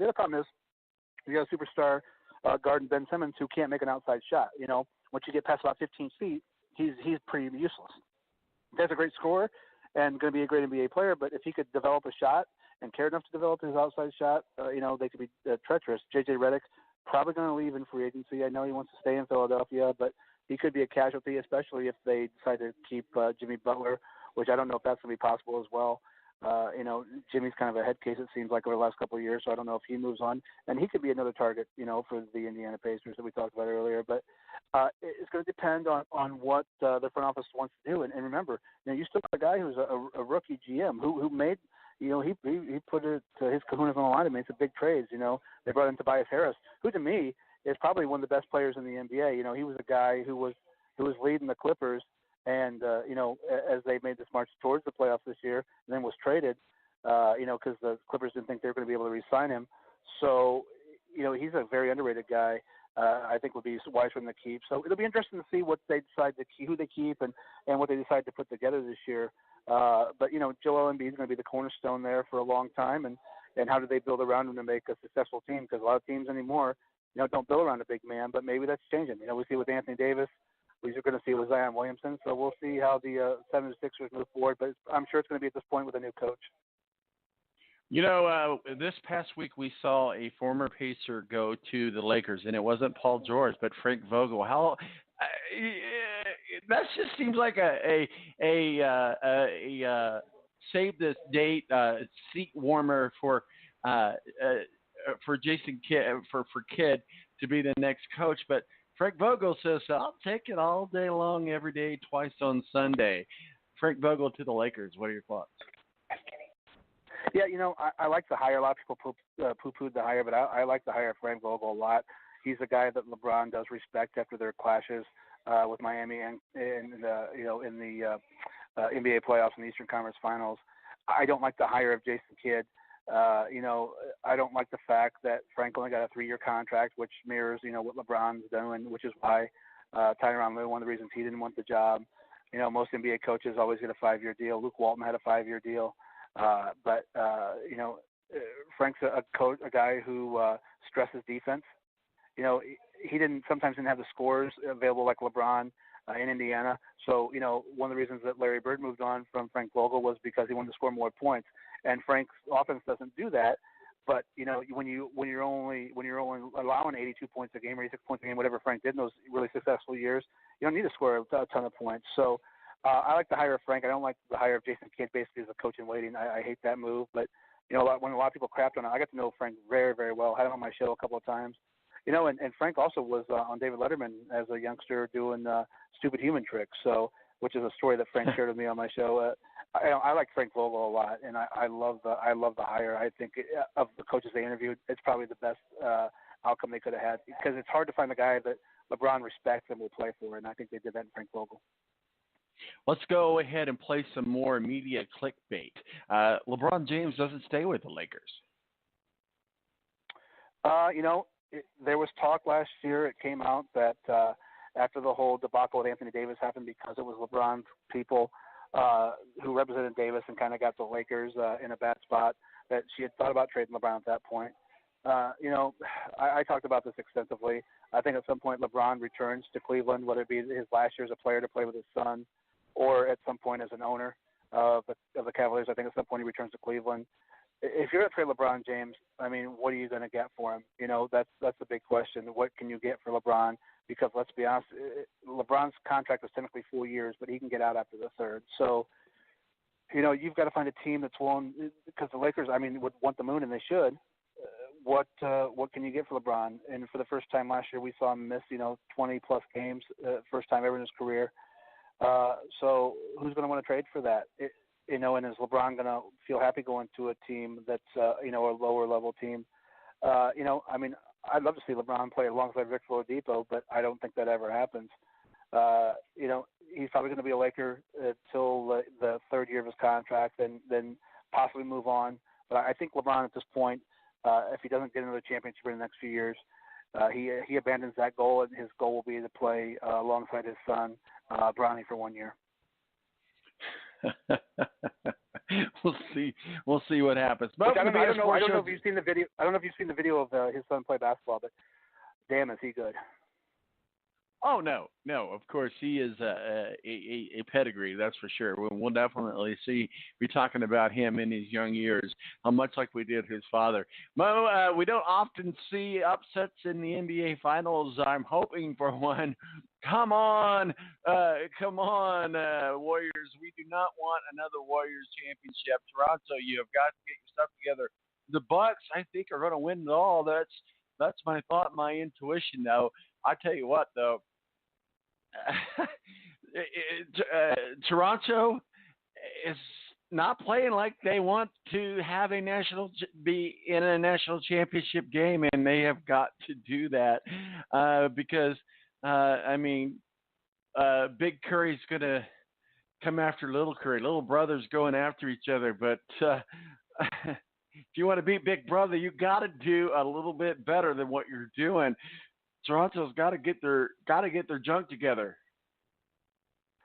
The other problem is you got a superstar guard in Ben Simmons who can't make an outside shot. Once you get past about 15 feet, he's pretty useless. He's a great scorer and going to be a great NBA player, but if he could develop a shot and care enough to develop his outside shot, they could be treacherous. J.J. Redick probably going to leave in free agency. I know he wants to stay in Philadelphia, but he could be a casualty, especially if they decide to keep Jimmy Butler, which I don't know if that's going to be possible as well. Jimmy's kind of a head case, it seems like, over the last couple of years, so I don't know if he moves on. And he could be another target, for the Indiana Pacers that we talked about earlier. But it's going to depend on what the front office wants to do. And remember, you still got a guy who's a rookie GM who made, he put his kahunas on the line and made some big trades. They brought in Tobias Harris, who to me is probably one of the best players in the NBA. He was a guy who was leading the Clippers. And, as they made this march towards the playoffs this year and then was traded, because the Clippers didn't think they were going to be able to re-sign him. So, he's a very underrated guy. I think would be wise for them to keep. So it'll be interesting to see what they decide to keep, who they keep, and what they decide to put together this year. But, Joel Embiid is going to be the cornerstone there for a long time. And how do they build around him to make a successful team? Because a lot of teams anymore, don't build around a big man, but maybe that's changing. We see with Anthony Davis. We're going to see with Zion Williamson, so we'll see how the 76ers move forward. But I'm sure it's going to be at this point with a new coach. This past week we saw a former Pacer go to the Lakers, and it wasn't Paul George, but Frank Vogel. That just seems like a save this date seat warmer for Jason Kidd for Kidd to be the next coach, but. Frank Vogel says, I'll take it all day long, every day, twice on Sunday. Frank Vogel to the Lakers. What are your thoughts? Yeah, I like the hire. A lot of people poo-pooed the hire, but I like the hire of Frank Vogel a lot. He's a guy that LeBron does respect after their clashes with Miami and in the NBA playoffs and the Eastern Conference Finals. I don't like the hire of Jason Kidd. I don't like the fact that Frank only got a 3-year contract, which mirrors, what LeBron's doing, which is why Tyronn Lue, one of the reasons he didn't want the job. Most NBA coaches always get a 5-year deal. Luke Walton had a 5-year deal. Frank's a guy who stresses defense. He sometimes didn't have the scores available like LeBron in Indiana. So, one of the reasons that Larry Bird moved on from Frank Vogel was because he wanted to score more points. And Frank's offense doesn't do that. But when you're only allowing 82 points a game or 86 points a game, whatever Frank did in those really successful years, you don't need to score a ton of points. So I like the hire of Frank. I don't like the hire of Jason Kidd basically as a coach in waiting. I hate that move. But when a lot of people crapped on it, I got to know Frank very, very well. Had him on my show a couple of times. And Frank also was on David Letterman as a youngster doing stupid human tricks. So, which is a story that Frank shared with me on my show. I like Frank Vogel a lot, and I love the hire. I think of the coaches they interviewed, it's probably the best outcome they could have had because it's hard to find a guy that LeBron respects and will play for, and I think they did that in Frank Vogel. Let's go ahead and play some more media clickbait. LeBron James doesn't stay with the Lakers. There was talk last year. It came out that after the whole debacle with Anthony Davis happened because it was LeBron's people who represented Davis and kind of got the Lakers in a bad spot, that she had thought about trading LeBron at that point. I talked about this extensively. I think at some point LeBron returns to Cleveland, whether it be his last year as a player to play with his son or at some point as an owner of the Cavaliers. I think at some point he returns to Cleveland. If you're going to trade LeBron James, I mean, what are you going to get for him? That's the big question. What can you get for LeBron? Because let's be honest, LeBron's contract is technically 4 years, but he can get out after the third. So, you've got to find a team that's willing, because the Lakers, would want the moon, and they should. What can you get for LeBron? And for the first time last year, we saw him miss, 20-plus games, first time ever in his career. So who's going to want to trade for that? And is LeBron going to feel happy going to a team that's, a lower-level team? I'd love to see LeBron play alongside Victor Oladipo, but I don't think that ever happens. He's probably going to be a Laker until the third year of his contract and then possibly move on. But I think LeBron at this point, if he doesn't get another championship in the next few years, he abandons that goal, and his goal will be to play alongside his son, Bronny, for 1 year. we'll see. We'll see what happens. But I don't know if you've seen the video. I don't know if you've seen the video of his son play basketball, but damn, is he good. Oh, no. Of course, he is a pedigree, that's for sure. We'll definitely be talking about him in his young years, much like we did his father. Mo, we don't often see upsets in the NBA Finals. I'm hoping for one. Come on, Warriors. We do not want another Warriors championship. Toronto, you have got to get your stuff together. The Bucks, I think, are going to win it all. That's my thought, my intuition, though. I tell you what, though. Toronto is not playing like they want to have be in a national championship game, and they have got to do that because Big Curry's going to come after Little Curry. Little brothers going after each other, but if you want to beat Big Brother, you got to do a little bit better than what you're doing. Toronto's got to get their junk together.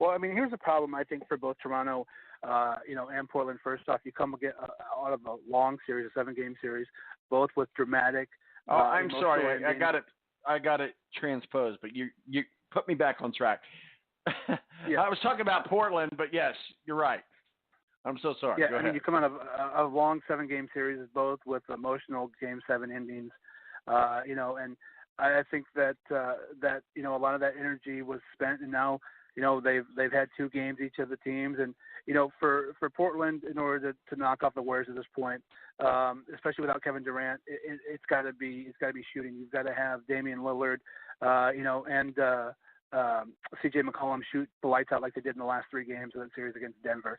Well, I mean, here's the problem I think for both Toronto, and Portland. First off, you come out of a long series, a 7-game series, both with dramatic. I'm sorry, I got it transposed, but you put me back on track. Yeah. I was talking about Portland, but yes, you're right. I'm so sorry. Yeah, Go ahead. You come out of a long 7-game series, both with emotional Game 7 endings, and I think that a lot of that energy was spent, and now they've had 2 games each of the teams, and for Portland, in order to knock off the Warriors at this point, especially without Kevin Durant, it's got to be shooting. You've got to have Damian Lillard, and C.J. McCollum shoot the lights out like they did in the last 3 games of that series against Denver.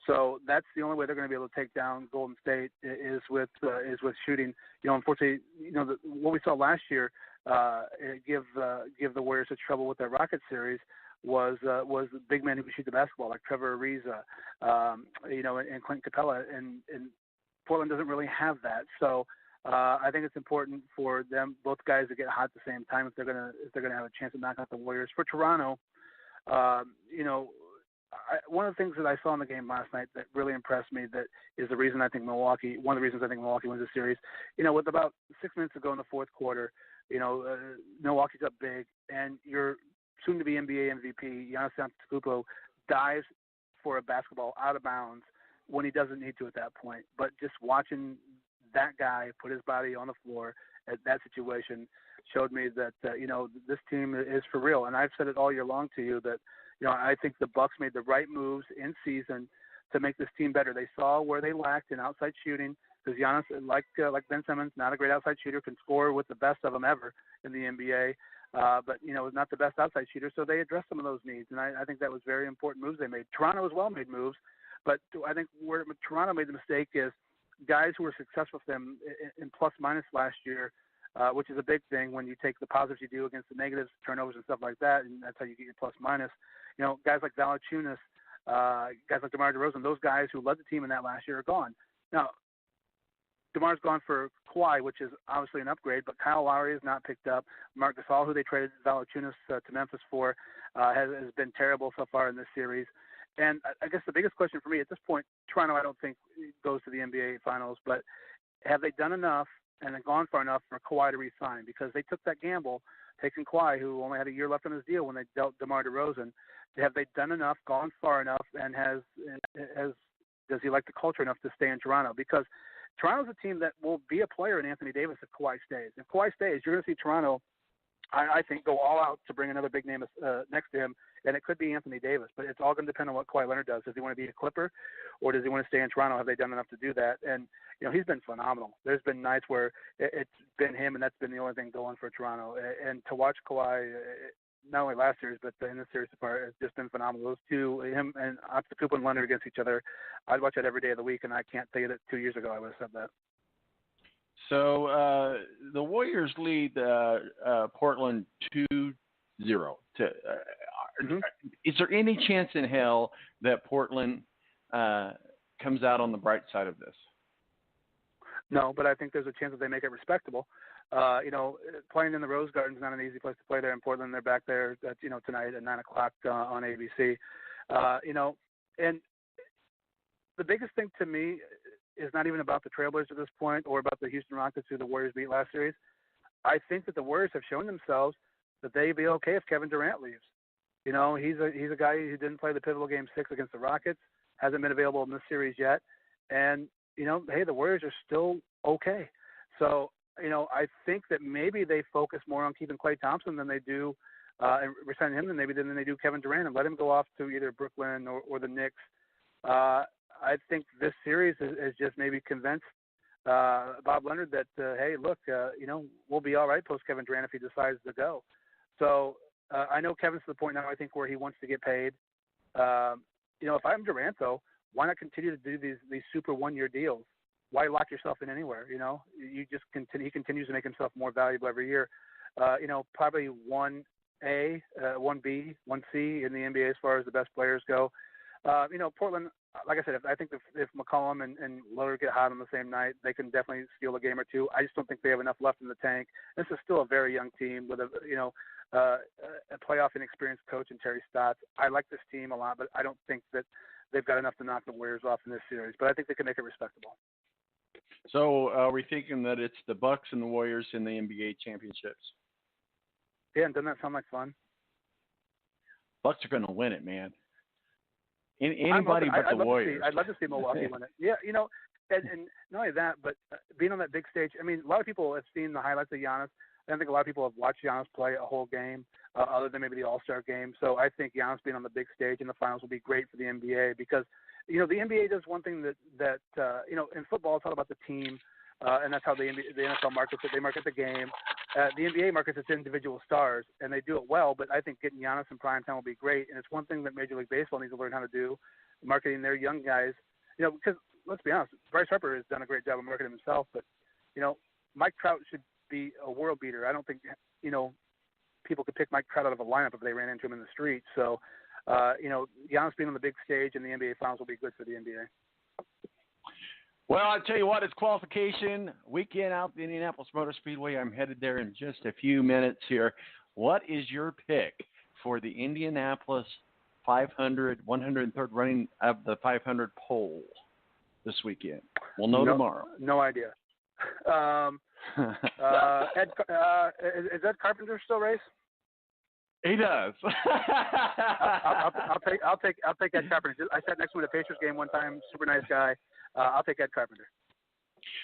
So that's the only way they're going to be able to take down Golden State is with shooting. Unfortunately, what we saw last year give the Warriors such trouble with their Rocket series was the big men who could shoot the basketball, like Trevor Ariza, and Clint Capella, and Portland doesn't really have that. So I think it's important for them, both guys, to get hot at the same time if they're gonna have a chance to knock out the Warriors. For Toronto, one of the things that I saw in the game last night that really impressed me, that is one of the reasons I think Milwaukee wins the series. With about 6 minutes to go in the fourth quarter, Milwaukee's up big, and your soon-to-be NBA MVP, Giannis Antetokounmpo, dives for a basketball out of bounds when he doesn't need to at that point. But just watching that guy put his body on the floor at that situation showed me that this team is for real. And I've said it all year long to you that I think the Bucks made the right moves in season to make this team better. They saw where they lacked in outside shooting, because Giannis, like Ben Simmons, not a great outside shooter, can score with the best of them ever in the NBA, but was not the best outside shooter. So they addressed some of those needs, and I think that was very important moves they made. Toronto as well made moves, but I think where Toronto made the mistake is guys who were successful for them in plus minus last year, which is a big thing when you take the positives you do against the negatives, turnovers and stuff like that, and that's how you get your plus minus. Guys like Valanciunas, guys like DeMar DeRozan, those guys who led the team in that last year are gone. Now, DeMar's gone for Kawhi, which is obviously an upgrade, but Kyle Lowry is not picked up. Marc Gasol, who they traded Valanciunas to Memphis for, has been terrible so far in this series. And I guess the biggest question for me at this point, Toronto, I don't think goes to the NBA Finals, but have they done enough and gone far enough for Kawhi to re-sign? Because they took that gamble, taking Kawhi, who only had a year left on his deal when they dealt DeMar DeRozan. Have they done enough, gone far enough, and does he like the culture enough to stay in Toronto? Because Toronto's a team that will be a player in Anthony Davis if Kawhi stays. If Kawhi stays, you're going to see Toronto, I think, go all out to bring another big name next to him, and it could be Anthony Davis. But it's all going to depend on what Kawhi Leonard does. Does he want to be a Clipper, or does he want to stay in Toronto? Have they done enough to do that? And he's been phenomenal. There's been nights where it's been him, and that's been the only thing going for Toronto. And to watch Kawhi, not only last series, but in this series so far, it's just been phenomenal. Those two, him and Antetokounmpo and Leonard against each other, I'd watch that every day of the week, and I can't tell you that 2 years ago I would have said that. So the Warriors lead Portland 2-0. Is there any chance in hell that Portland comes out on the bright side of this? No, but I think there's a chance that they make it respectable. Playing in the Rose Garden is not an easy place to play there in Portland. They're back there, tonight at 9:00 on ABC. And the biggest thing to me is not even about the Trailblazers at this point or about the Houston Rockets who the Warriors beat last series. I think that the Warriors have shown themselves that they'd be okay if Kevin Durant leaves. You know, he's a guy who didn't play the pivotal game 6 against the Rockets, hasn't been available in this series yet. And, you know, hey, the Warriors are still okay. So, you know, I think that maybe they focus more on keeping Klay Thompson than they do and resigning him than they do Kevin Durant and let him go off to either Brooklyn or the Knicks. I think this series has just maybe convinced Bob Leonard that, hey, look, you know, we'll be all right post Kevin Durant if he decides to go. So I know Kevin's to the point now, I think, where he wants to get paid. You know, if I'm Durant, though, why not continue to do these super one-year deals? Why lock yourself in anywhere? You know, you just continue. He continues to make himself more valuable every year. You know, probably 1A, 1B, 1C in the NBA as far as the best players go. You know, Portland, like I said, I think if McCollum and Lillard get hot on the same night, they can definitely steal a game or two. I just don't think they have enough left in the tank. This is still a very young team with a playoff inexperienced coach in Terry Stotts. I like this team a lot, but I don't think that they've got enough to knock the Warriors off in this series. But I think they can make it respectable. So are we thinking that it's the Bucks and the Warriors in the NBA championships? Yeah, and doesn't that sound like fun? Bucks are going to win it, man. Anybody but the Warriors. I'd love to see Milwaukee win it. Yeah, you know, and not only that, but being on that big stage. I mean, a lot of people have seen the highlights of Giannis. I don't think a lot of people have watched Giannis play a whole game, other than maybe the All-Star game. So I think Giannis being on the big stage in the finals will be great for the NBA because, you know, the NBA does one thing that you know, in football it's all about the team, and that's how the NFL markets it. They market the game. The NBA markets its individual stars, and they do it well. But I think getting Giannis in prime time will be great, and it's one thing that Major League Baseball needs to learn how to do, marketing their young guys. You know, because let's be honest, Bryce Harper has done a great job of marketing himself, but you know, Mike Trout should be a world beater. I don't think, you know, people could pick Mike Trout out of a lineup if they ran into him in the street. So, you know, Giannis being on the big stage in the NBA Finals will be good for the NBA. Well, I'll tell you what, it's qualification weekend out at the Indianapolis Motor Speedway. I'm headed there in just a few minutes here. What is your pick for the Indianapolis 500, 103rd running of the 500 pole this weekend? We'll know tomorrow. No idea. Is Ed Carpenter still race? He does. I'll take Ed Carpenter. I sat next to him at a Pacers game one time. Super nice guy. I'll take Ed Carpenter.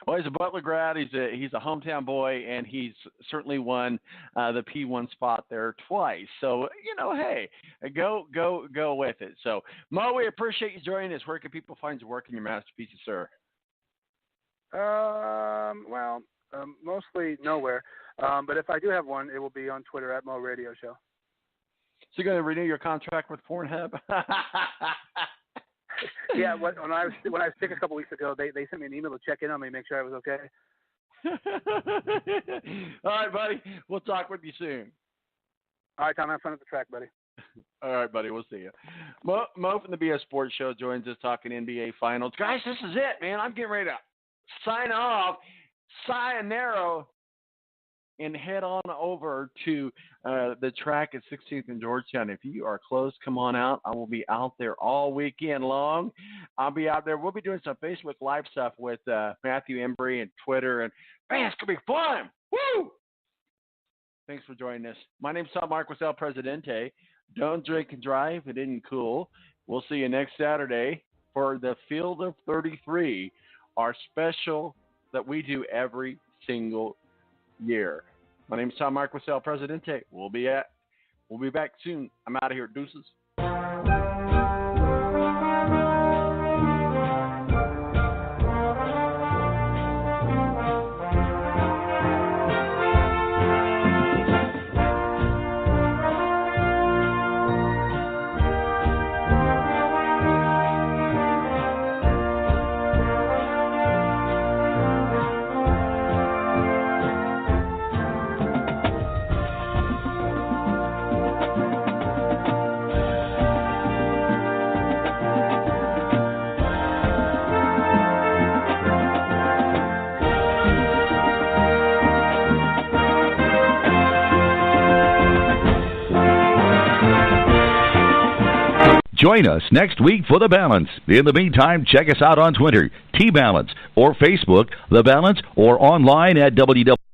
Well, he's a Butler grad. He's a hometown boy, and he's certainly won the P1 spot there twice. So, you know, hey, go with it. So, Mo, we appreciate you joining us. Where can people find your work and your masterpieces, sir? Mostly nowhere. But if I do have one, it will be on Twitter at Mo Radio Show. So you're going to renew your contract with Pornhub? Yeah. When I was sick a couple weeks ago, they sent me an email to check in on me, make sure I was okay. All right, buddy. We'll talk with you soon. All right, Tom. Have fun at the track, buddy. All right, buddy. We'll see you. Mo from the BS Sports Show joins us talking NBA Finals. Guys, this is it, man. I'm getting ready to sign off. Sayonara. And head on over to the track at 16th and Georgetown. If you are close, come on out. I will be out there all weekend long. I'll be out there. We'll be doing some Facebook Live stuff with Matthew Embry and Twitter. And, man, it's going to be fun. Woo! Thanks for joining us. My name's Tom Marquis, El Presidente. Don't drink and drive. It isn't cool. We'll see you next Saturday for the Field of 33, our special that we do every single year. My name is Tom Marquis, El Presidente. We'll be back soon. I'm out of here. Deuces. Join us next week for The Balance. In the meantime, check us out on Twitter, T-Balance, or Facebook, The Balance, or online at www.